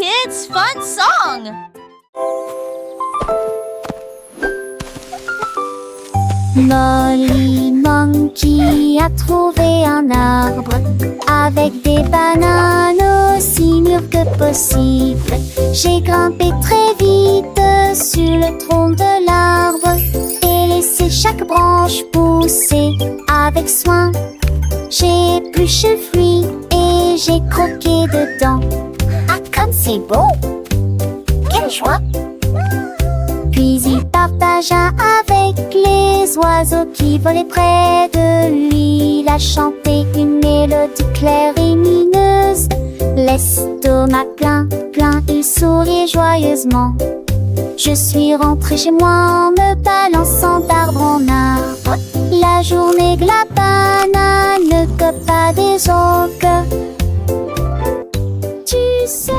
kids' fun song. Molly Monkey a trouvé un arbre avec des bananes aussi mûres que possible. J'ai grimpé très vite sur le tronc de l'arbre et laissé chaque branche pousser avec soin. J'ai épluché le fruit et j'ai croqué dedans. Ah, comme c'est beau! Quelle joie! Puis il partagea avec les oiseaux qui volaient près de lui. Il a chanté une mélodie claire et lumineuse. L'estomac plein, il souriait joyeusement. Je suis rentrée chez moi en me balançant d'arbre en arbre. La journée que la banane ne cope pas des autres. Tu sais.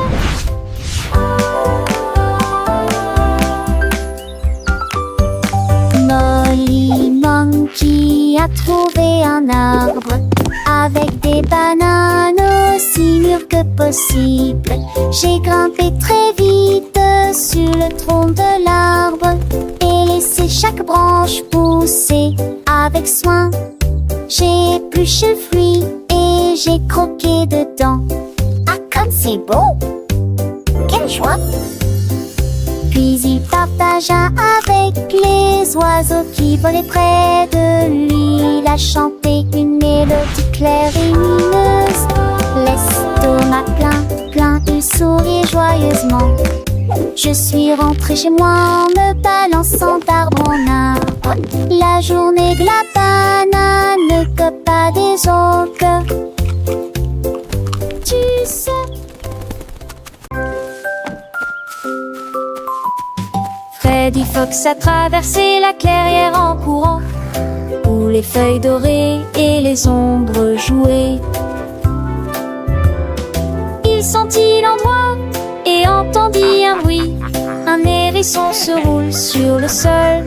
Molly Monkey a trouvé un arbre avec des bananes aussi mûres que possible. J'ai grimpé très vite sur le tronc de l'arbre et laissé chaque branche pousser avec soin. J'ai épluché le fruit et j'ai croqué dedans. Ah, comme c'est beau! Quelle joie! Puis il partagea avec les oiseaux qui volaient près de lui. Il a chanté une mélodie claire et lumineuse. L'estomac plein, il souriait joyeusement. Je suis rentrée chez moi en me balançant d'arbre en arbre. La journée que la banane ne cope pas des autres. Tu sais. Freddy Fox a traversé la clairière en courant, où les feuilles dorées et les ombres jouaient. Il sentit l'endroit et entendit un bruit. Un hérisson se roule sur le sol.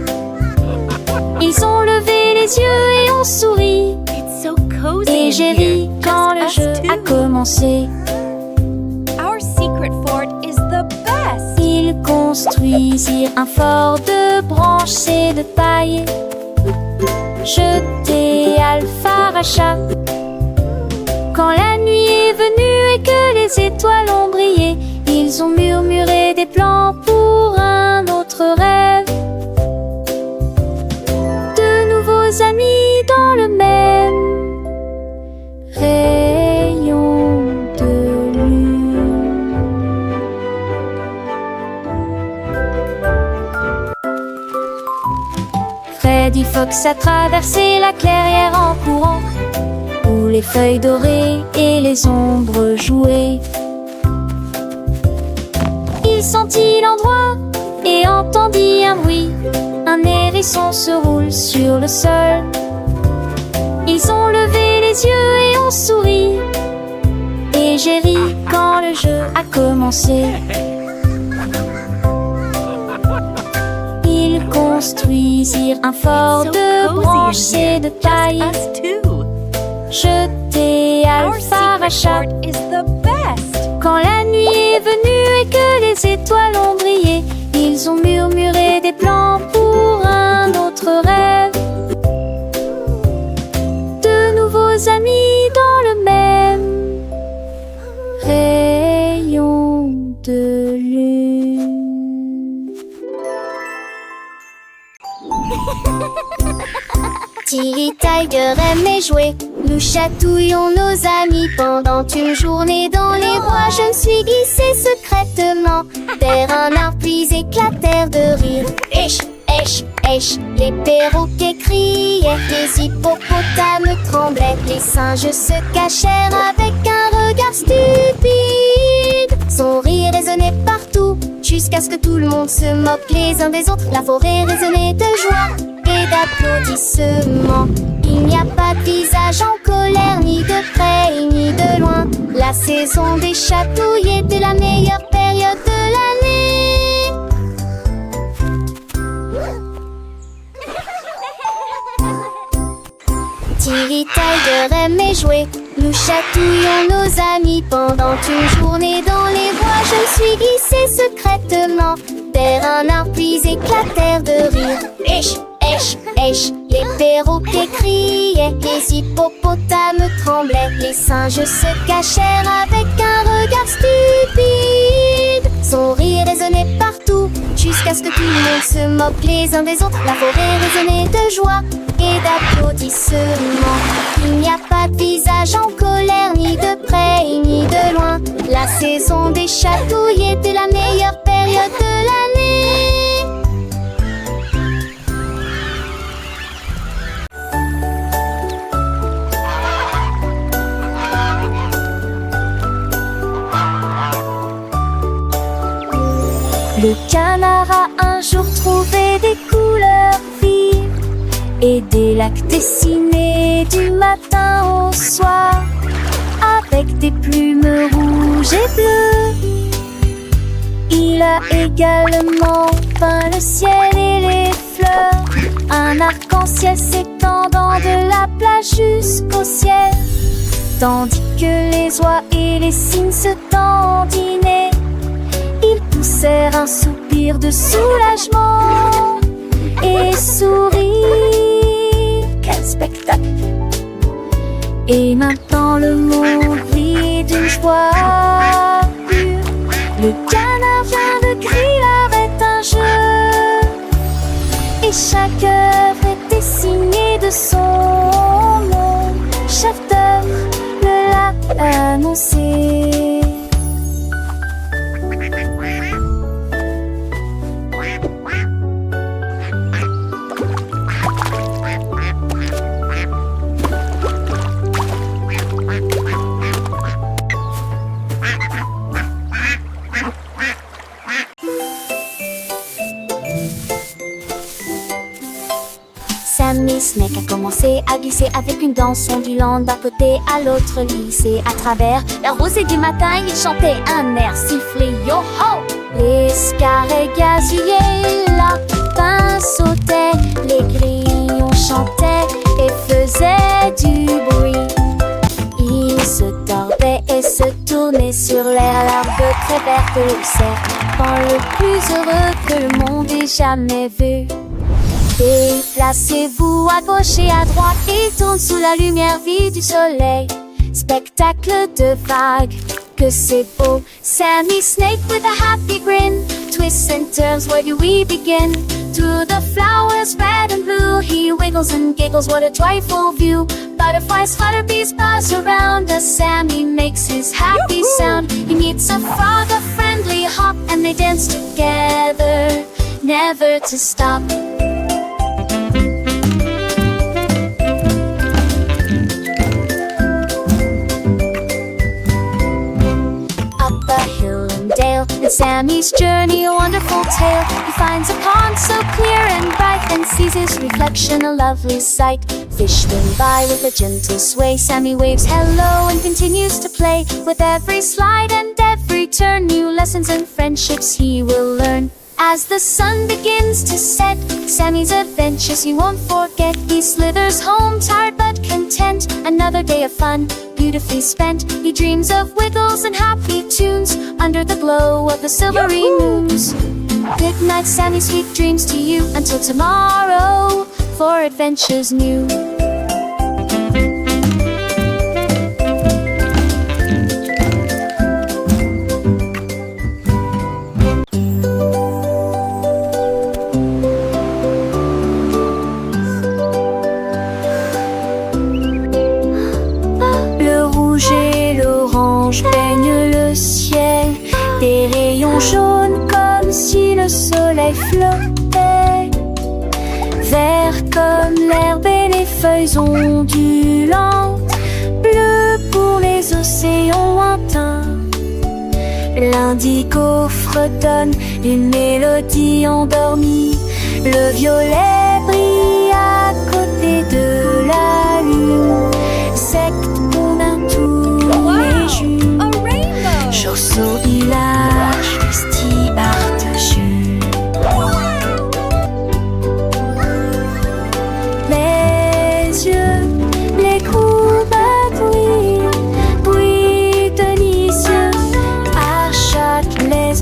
Ils ont levé les yeux et ont souri. Et j'ai ri quand le jeu a commencé. Ils construisirent un fort de branches et de paille. Jeté Alpharacha. Quand la nuit est venue et que les étoiles ont brillé, ils ont murmuré des plans pour un autre rêve. De nouveaux amis dans le même rayon de lune. Freddy Fox a traversé la clairière en courant, où les feuilles dorées et les ombres jouaient. Il sentit l'endroit et entendit un bruit. Un hérisson se roule sur le sol. Ils ont levé les yeux et ont souri. Et j'ai ri quand le jeu a commencé. Ils construisirent un fort de branches et de paille. Jeté Alpharacha. Quand la nuit est venue et que les étoiles ont brillé, ils ont murmuré des plans pour un autre rêve. De nouveaux amis dans le même rayon de lune. Tilly Tiger aimait jouer. Nous chatouillons nos amis pendant une journée dans les bois. Je me suis glissée secrètement vers un arbre puis éclatèrent de rire. Esh, esh, esh, les perroquets criaient, les hippopotames tremblaient, les singes se cachèrent avec un regard stupide. Son rire résonnait partout jusqu'à ce que tout le monde se moque les uns des autres. La forêt résonnait de joie et d'applaudissements. Il n'y a pas de visage en colère, ni de près ni de loin. La saison des chatouilles était la meilleure période de l'année. Tilly Tiger aimait jouer. Nous chatouillons nos amis pendant une journée dans les bois. Je me suis glissé secrètement vers un arbre puis éclatèrent de rire. Èche, èche, èche, les perroquets criaient, les hippopotames tremblaient, les singes se cachèrent avec un regard stupide. Son rire résonnait partout, jusqu'à ce que tout le monde se moque les uns des autres. La forêt résonnait de joie et d'applaudissements. Il n'y a pas de visage en colère, ni de près ni de loin. La saison des chatouilles était la meilleure période de l'année. Le canard a un jour trouvé des couleurs vives et des lacs dessinés du matin au soir avec des plumes rouges et bleues. Il a également peint le ciel et les fleurs, un arc-en-ciel s'étendant de la plage jusqu'au ciel, tandis que les oies et les cygnes se dandinaient. Ils poussèrent un soupir de soulagement et sourirent. Quel spectacle! Et maintenant le monde vit d'une joie pure. Le canard vient de crier arrête un jeu, et chaque œuvre était signée de son nom. Chef d'œuvre le l'a annoncé. Sammy Snake a commencé à glisser avec une danse ondulant d'un côté à l'autre lycée. À travers la rosée du matin, il chantait un air sifflé yo-ho. Les scarets gazillaient, lapins sautaient, les grillons chantaient et faisaient du bruit. Ils se tordaient et se tournaient sur l'air, l'arbre très vert de serpent le plus heureux que le monde ait jamais vu. Déplacez-vous à gauche et à droite, il tourne sous la lumière vive du soleil. Spectacle de vagues, que c'est beau. Sammy Snake with a happy grin twists and turns, where do we begin? To the flowers red and blue, he wiggles and giggles, what a joyful view. Butterflies flutter, bees buzz around us, Sammy makes his happy sound. He meets a frog, a friendly hop, and they dance together, never to stop. And Sammy's journey a wonderful tale. He finds a pond so clear and bright, and sees his reflection a lovely sight. Fish swim by with a gentle sway. Sammy waves hello and continues to play. With every slide and every turn, new lessons and friendships he will learn. As the sun begins to set, Sammy's adventures he won't forget. He slithers home tired but content. Another day of fun, beautifully spent. He dreams of wiggles and happy tunes under the glow of the silvery moons. Good night, Sammy, sweet dreams to you. Until tomorrow, for adventures new. Peigne le ciel, des rayons jaunes comme si le soleil flottait. Vert comme l'herbe et les feuilles ondulantes, bleu pour les océans lointains. L'indigo fredonne une mélodie endormie. Le violet brille à côté de la lune. Secte pour un tour les jus. Chausseau village, festival de jus. Les yeux, les courbes brillent, brillent délicieux. À chaque les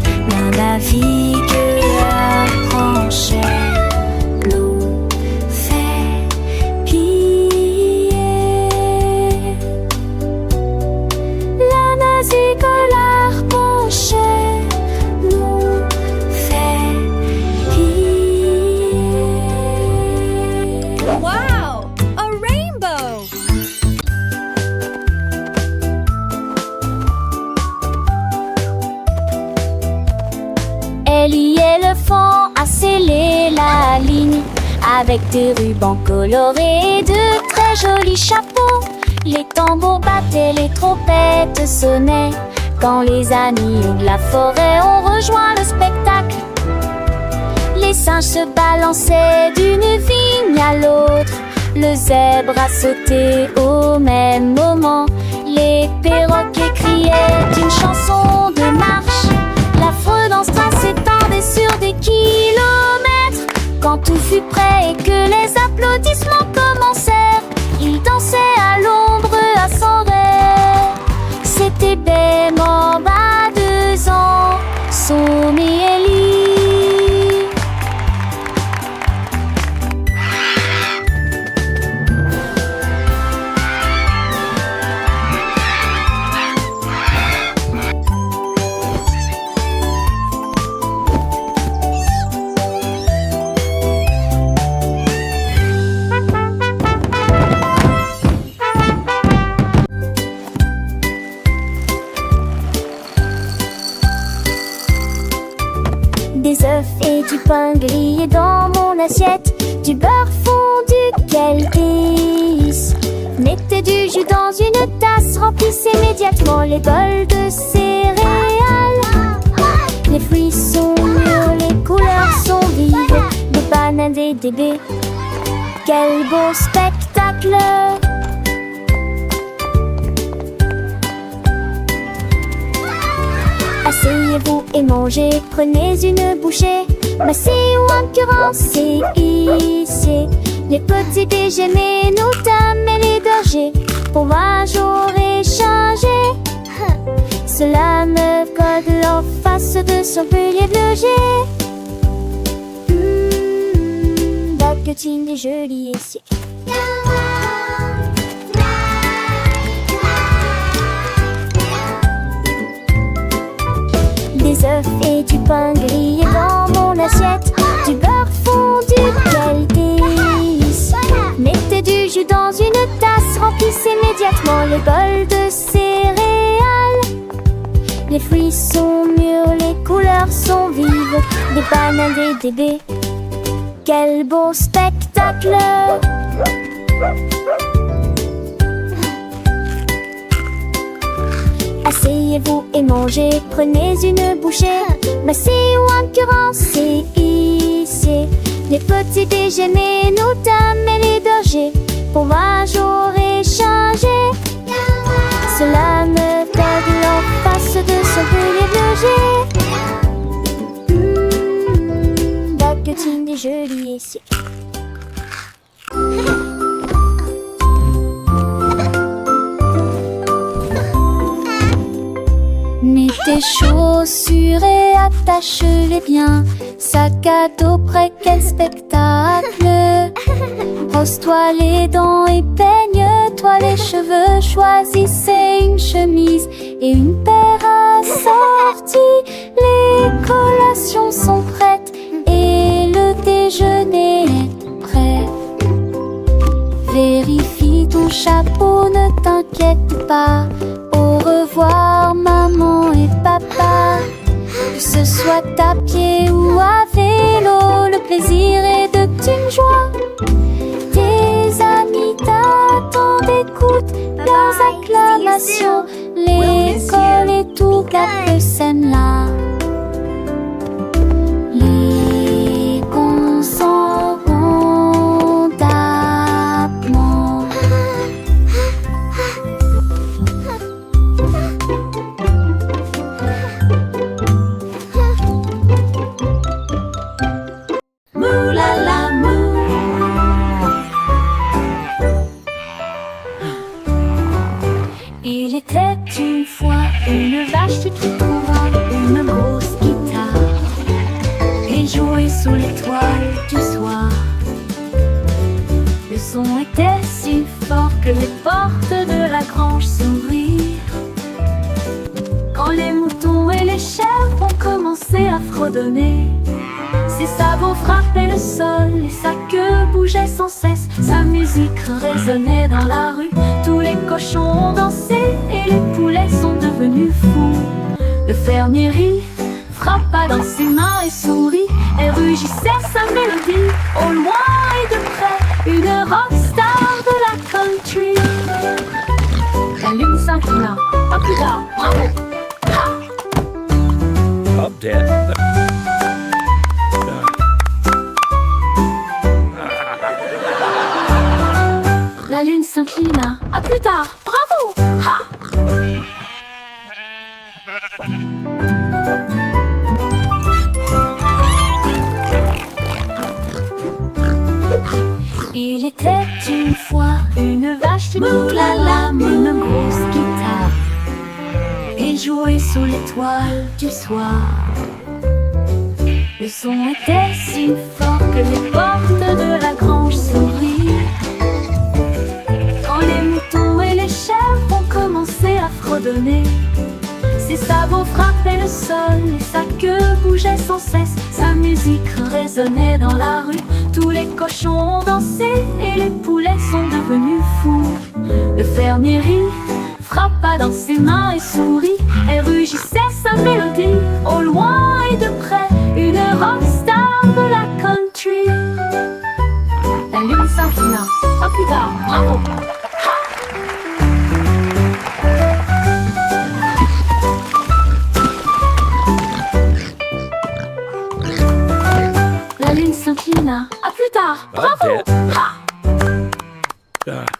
avec des rubans colorés et de très jolis chapeaux. Les tambours battaient, les trompettes sonnaient quand les amis de la forêt ont rejoint le spectacle. Les singes se balançaient d'une vigne à l'autre, le zèbre a sauté au même moment. Les perroquets criaient une chanson de marche. L'affreux danse s'étendait sur des kilomètres. Quand tout fut prêt et que les applaudissements commencèrent, ils dansaient à l'ombre à son rêve. C'était Bemorbe à 2 ans, Somme et Ellie. Des œufs et du pain grillé dans mon assiette, du beurre fondu, quel délice. Mettez du jus dans une tasse, remplissez immédiatement les bols de céréales. Les fruits sont mûrs, les couleurs sont vives, des bananes, des baies. Quel beau spectacle! Asseyez-vous et mangez, prenez une bouchée. Massez ou encurancez, ici les petits déjeuners, nos dames et les bergers, pour un jour échanger. Cela me code en face de son pilier de loger. Baguettine des jolis ici. Des œufs et du pain grillé dans mon assiette, du beurre fondu, quel délice. Mettez du jus dans une tasse, remplissez immédiatement les bols de céréales. Les fruits sont mûrs, les couleurs sont vives, des bananes et des baies. Quel beau spectacle! Asseyez-vous et mangez, prenez une bouchée. Massez ou encurancez, ici les petits déjeuners, nos dames et les bergers, pour un jour échanger. Cela me donne en face de son pilier de loger. Baguettine des jolis ici. Mets tes chaussures et attache-les bien. Sac à dos prêt, quel spectacle. Brosse-toi les dents et peigne-toi les cheveux. Choisissez une chemise et une paire assorties. Les collations sont prêtes et le déjeuner est prêt. Vérifie ton chapeau, ne t'inquiète pas. Au revoir maman et papa. Que ce soit à pied ou à vélo, le plaisir est de une joie. Tes amis t'attendent, écoute leurs acclamations. L'école et tout gâte le scène-là. Les cons s'en vont d'amant. Il était une fois une vache, tu trouveras une grosse guitare et jouait sous l'étoile du soir. Le son était si fort que les portes de la grange s'ouvrirent. Quand les moutons et les chèvres ont commencé à fredonner, ses sabots frappaient le sol et sa queue bougeait sans cesse. Sa musique résonnait dans la rue, tous les cochons ont dansé et les poulets sont devenus fous. Le fermier rit, frappa dans ses mains et sourit. Elle rugissait sa mélodie. Au loin et de près, une rockstar de la country. La lune s'inclina. Pas plus tard, bravo! Up, Dad. La lune s'inclina. À plus tard, bravo! Ha! Il était une fois une vache moulala, une grosse guitare. Il jouait sous l'étoile du soir. Le son était si fort que les portes de la grange s'ouvrirent. Quand les moutons et les chèvres ont commencé à fredonner, ses sabots frappaient le sol et sa queue bougeait sans cesse. Sa musique résonnait dans la rue. Tous les cochons ont dansé et les poulets sont devenus fous. Le fermier rit, frappa dans ses mains et sourit. Elle rugissait sa mélodie. Au loin et de près, une rockstar de la country. La lune s'inclina. À plus tard, bravo! La lune s'inclina. À plus tard, bravo! Up, Dad. Ha!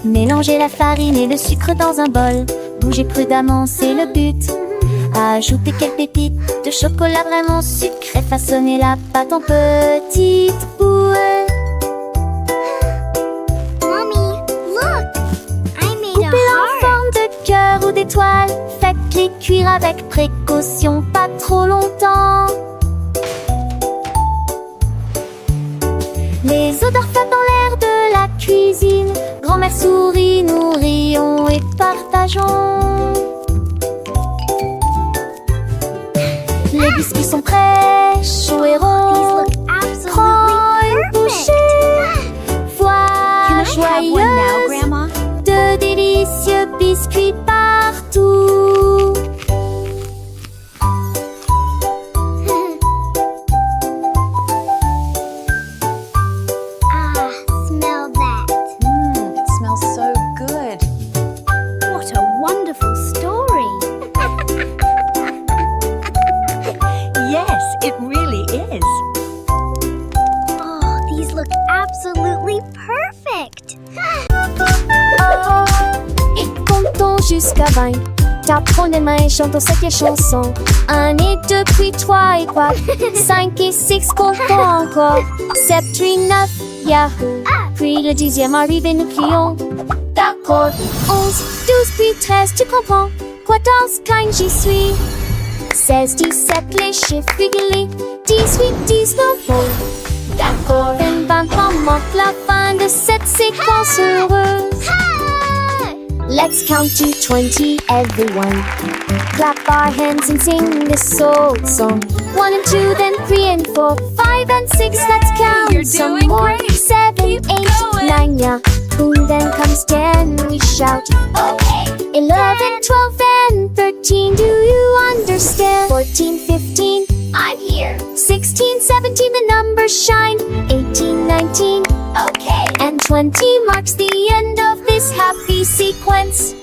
Mélangez la farine et le sucre dans un bol. Bougez prudemment, c'est le but. Ajoutez quelques pépites de chocolat vraiment sucré. Façonnez la pâte en petites boules. Mommy, look! I made a Coupez-la en heart. forme de cœur ou d'étoile. Faites-les cuire avec précaution, pas trop longtemps. Les odeurs flottent dans l'air de la cuisine. Grand-mère sourit, nous rions et partageons. Les biscuits sont prêts, chauds et These ronds. look absolutely Prends une perfect. bouchée. Voilà joyeuse Grandma? de délicieux biscuits partout. Smell that. It smells so good. What a wonderful story. Yes, it really is. Oh, these look absolutely perfect. Et comptons jusqu'à 20. Tapons les mains et chantons cette chanson. 1 et 2, puis 3 et 4. 5 et 6, comptons encore. 7, 8, 9, yahoo. Puis le 10e arrive et nous crions. D'accord. 11, 12, puis 13, tu comprends. 14, 15, j'y suis. 16, 17, les chiffres réguliers. 18, 19, oh. D'accord. 20 manque la fin de cette séquence heureuse. Let's count to 20, everyone. Clap our hands and sing this old song. 1 and 2, then 3 and 4, 5 and 6. Let's count You're some doing more. great. 7, Keep 8, going. 9, yeah. Boom, then comes 10. We shout. Okay. 11, 12, and 13. Do you understand? 14, 15. I'm here. 16, 17. The numbers shine. 18, 19. Okay. And 20 marks the end of this happy sequence.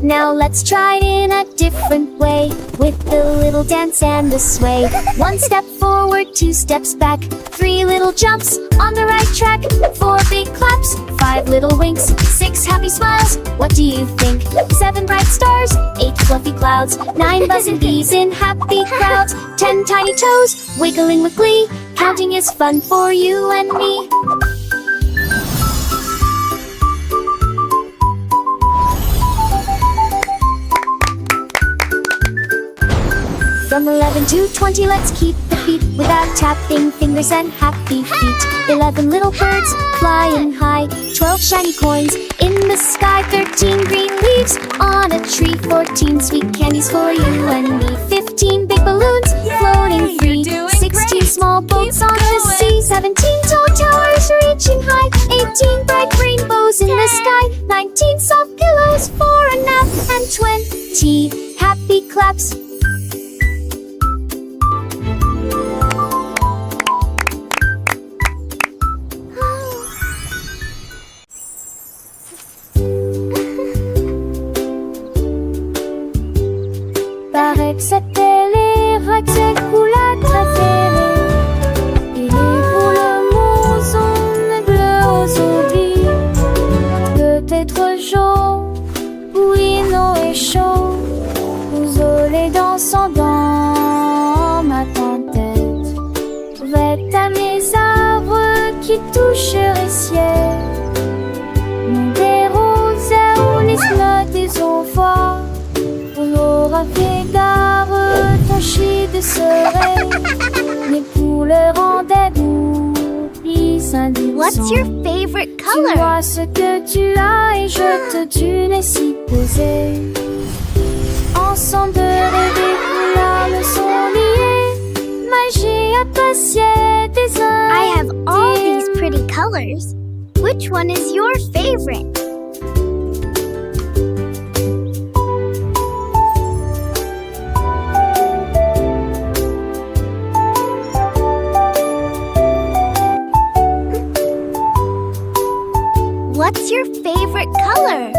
Now let's try it in a different way, with the little dance and the sway. 1 step forward, 2 steps back, 3 little jumps on the right track, 4 big claps, 5 little winks, 6 happy smiles. What do you think? 7 bright stars, 8 fluffy clouds, 9 buzzing bees in happy crowds, 10 tiny toes wiggling with glee. Counting is fun for you and me. From 11 to 20, let's keep the beat without tapping fingers and happy feet. 11 little birds flying high, 12 shiny coins in the sky, 13 green leaves on a tree, 14 sweet candies for you and me, 15 big balloons floating free, you're doing 16 great. small boats on the going. sea, 17 What's your favorite Tu color? vois ce que tu as et je te tue les si posés. Ensemble de rêver, nos larmes sont liées. Magie appréciée des uns. I have all these pretty colors. Which one is your favorite? What's your favorite color?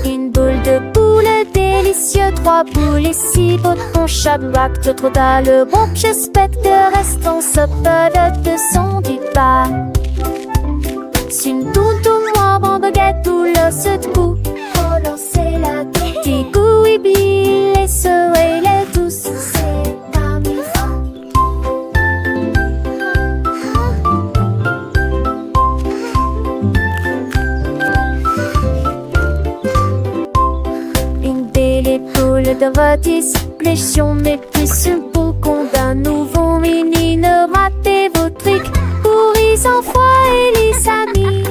Une boule de boule délicieux, 3 boules et 6 boutons Shadrach, d'autres dans le bon j'espère que restons peuvent de son du bas. Une doudoune noire en baguette où l'eau se debout. Oh non, c'est la petite Gouibi, les souhaits, les douces, c'est parmi une belle épaule de rôtisse, pléchion, mais plus une boucon d'un nouveau menine. Ratez vos trucs pour les enfants et les amis.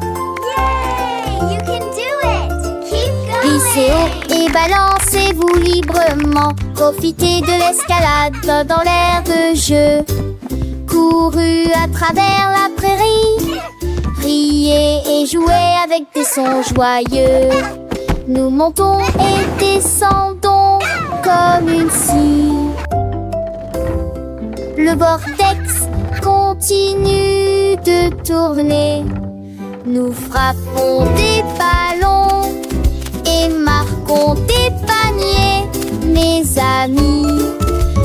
Yay! You can do it! Keep going! Glissez haut et balancez-vous librement. Profitez de l'escalade dans l'air de jeu. Courez à travers la prairie. Riez et jouez avec des sons joyeux. Nous montons et descendons comme une scie. Le vortex continue de tourner. Nous frappons des ballons et marquons des paniers, mes amis.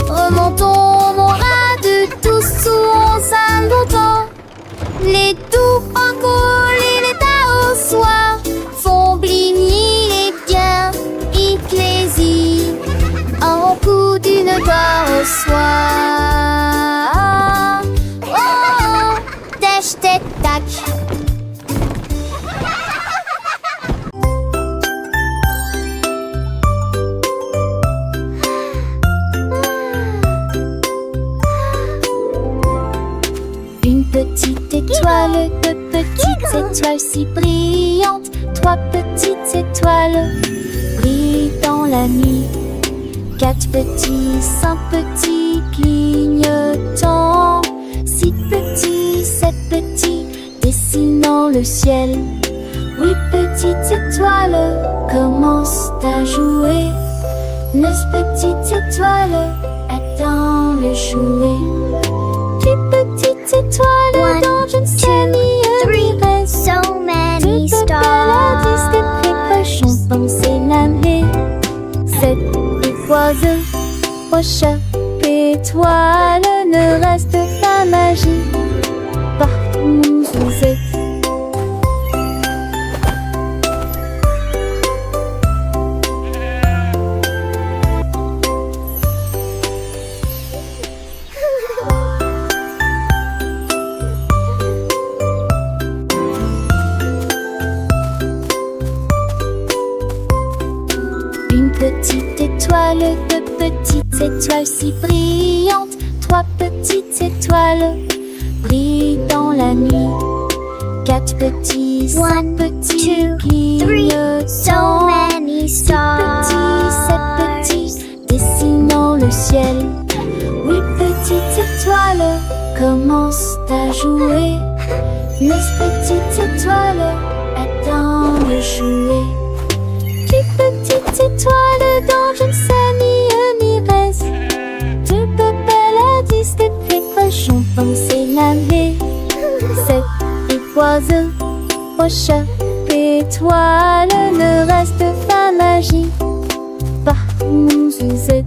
Remontons mon rat de tous sous 11 longtemps. Les doux francols et les taos soirs font bligner les biens ecclésies. En coup d'une gloire au soir. Oh, oh, dash, tac, tac. Une petite étoile, 2 petites étoiles si brillantes, 3 petites étoiles brillent dans la nuit. 4 petits, 5 petits clignotants, 6 petits, 7 petits dessinant le ciel. 8 petites étoiles commencent à jouer. 9 petites étoiles attendent le jouet. 10 petites étoiles One, dans une ciel three, reste. so many Toutes stars. des cochons danser l'année. 7 oiseaux, prochain étoile ne reste pas magie. Partout où vous êtes. Une petite étoile, 2 petites étoiles si brillantes, 3 petites étoiles brillent dans la nuit. 4 petits, 5 One, petits two, three, so clignotants. many 6 stars. petits, 7 petits dessinant le ciel. 8 petites étoiles commencent à jouer. 9 petites étoiles attendent le jouet. 10 petites étoiles dans une scène reste. 2 paladis de cochons danser l'année. 7 oiseaux, prochain étoile ne reste pas magie. Partout où vous êtes.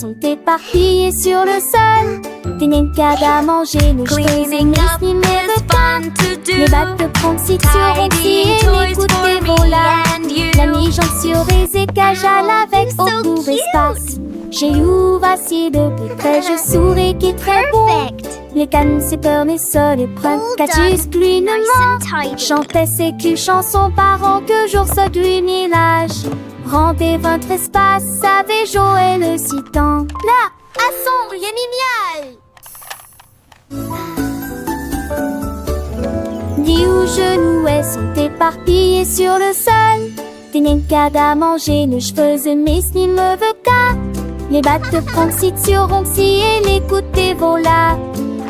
sont éparpillés sur le sol. Des nenkades à manger, nos cheveux Cleaning up ni is fun to do. les battes de Pronxicure ont scié les coups de volats. and you. La mi-jambe sur les écages à l'avec au court espace. J'ai ouvert si de plus près, je souris qui est très bon. Perfect. Les cannes, c'est peur, les sols et prennent Well Catus done. lui Nice ne and tidy. chantait ses culs chansons par an que jour se village. Rendez votre espace, savez jouer le citant. Là, à son génial. Dix ou genoux sont éparpillés sur le sol. Des nenkades à manger, nos cheveux mais ni me veut qu'à. Les battes de Pronxicure ont scié les coups des volats.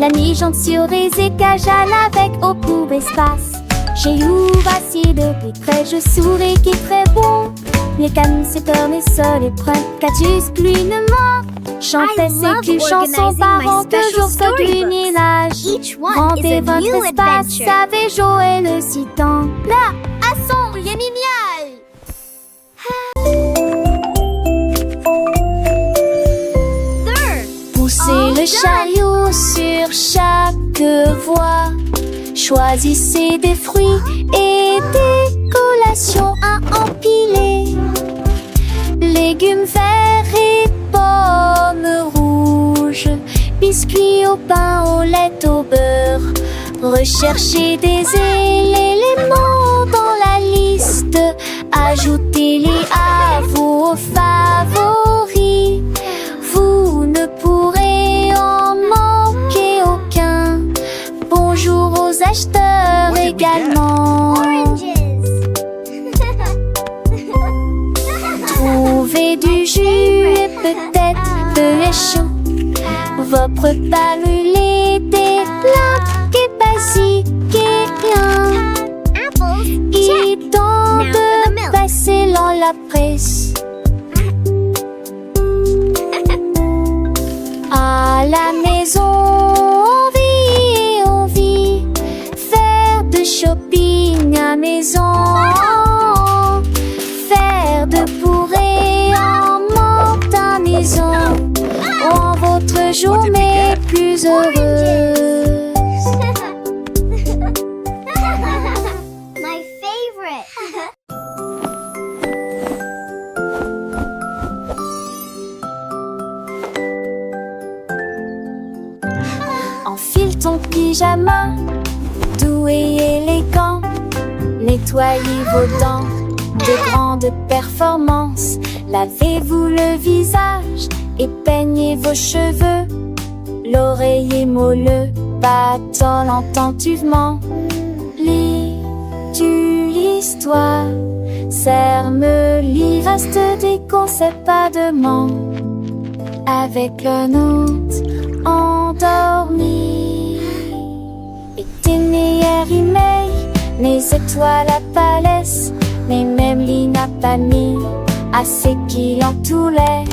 La mi-jambe sur les écages à l'avec au court espace. J'ai ouvert si de plus près, je souris qui est très bon. Les cannes, c'est peur, les sols et prennent Catus lui ne ment. Chantait I ses love culs chansons organizing par my an que special jour se storybooks. village. Each one is Rendez a votre new espace, adventure. savez jouer le citant. Là, à son génial. Third. Poussez All le done. chariot sur chaque voie. Choisissez des fruits et des collations à empiler. Légumes verts et pommes rouges. Biscuits au pain, au lait, au beurre. Recherchez des éléments dans la liste. Ajoutez-les à vos favoris. Vous ne pourrez en manquer aucun. Bonjour aux acheteurs What did we get? également. Oranges. Trouvez du jus et peut-être de lait chaud. Vos repas brûlés, des plats et basiques et rien. Apples. Il Check. est temps Now for the de milk. passer dans la presse. À la maison, on vit. Faire de shopping à maison. Faire de bourrées en monte à maison. Rend votre journée plus heureuse. My favorite. Enfile ton pyjama, doux et élégant. Nettoyez vos dents de grande performance. Lavez-vous le visage et peignez vos cheveux. L'oreiller moelleux battant attentivement. Lis-tu l'histoire? Serre-me-lit, reste des conseils pas de manque. Avec un autre endormi. Et tes meilleurs emails, mes étoiles à palès, mes mêmes lignes à pas mis, assez qu'il en tout l'air.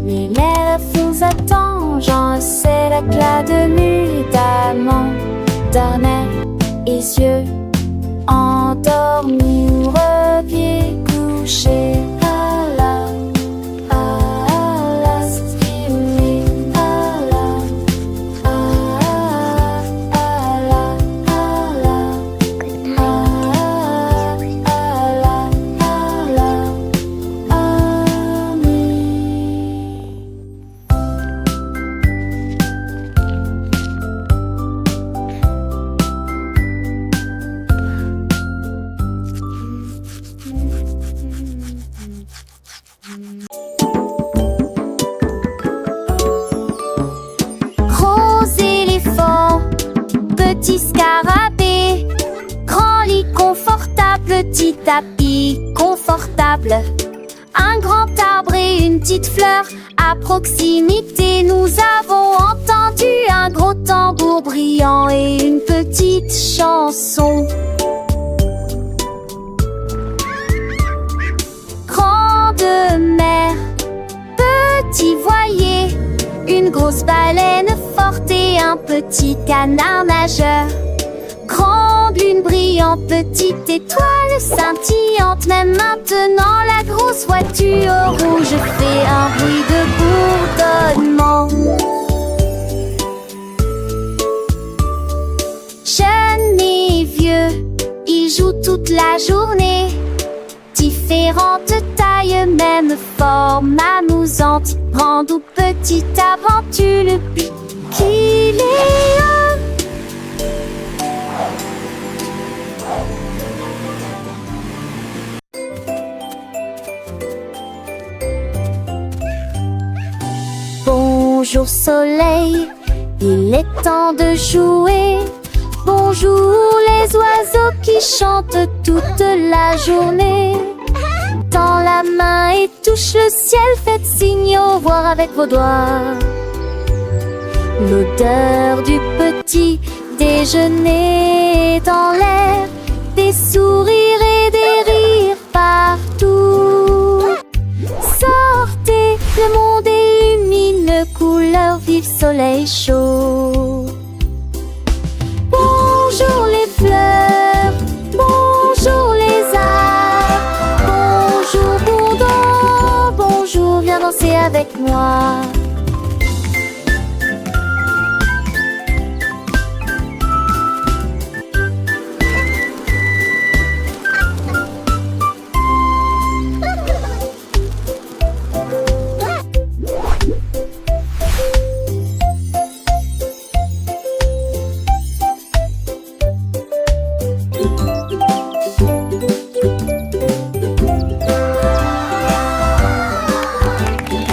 Mais l'air vous attend, j'en sais l'éclat de nuit d'amant, d'ornais et yeux endormis ou reviens coucher. Gros éléphant, petit scarabée, grand lit confortable, petit tapis confortable, un grand arbre et une petite fleur à proximité. Nous avons entendu un gros tambour brillant et une petite chanson. Grande mer, petit voilier, une grosse baleine forte et un petit canard nageur. Grand grande lune brillante, petite étoile scintillante. Même maintenant la grosse voiture rouge fait un bruit de bourdonnement. Jeune et vieux, ils jouent toute la journée. Différentes tailles, même forme amusante. Grande ou petite aventure, le but qu'il est un. Bonjour soleil, il est temps de jouer. Bonjour les oiseaux qui chantent toute la journée. Tends la main et touche le ciel, faites signe au revoir avec vos doigts. L'odeur du petit déjeuner dans l'air, des sourires et des rires partout. Sortez, le monde illumine, couleur vive, soleil chaud. Bonjour les fleurs, bonjour les arbres, bonjour bourdon, bonjour, viens danser avec moi.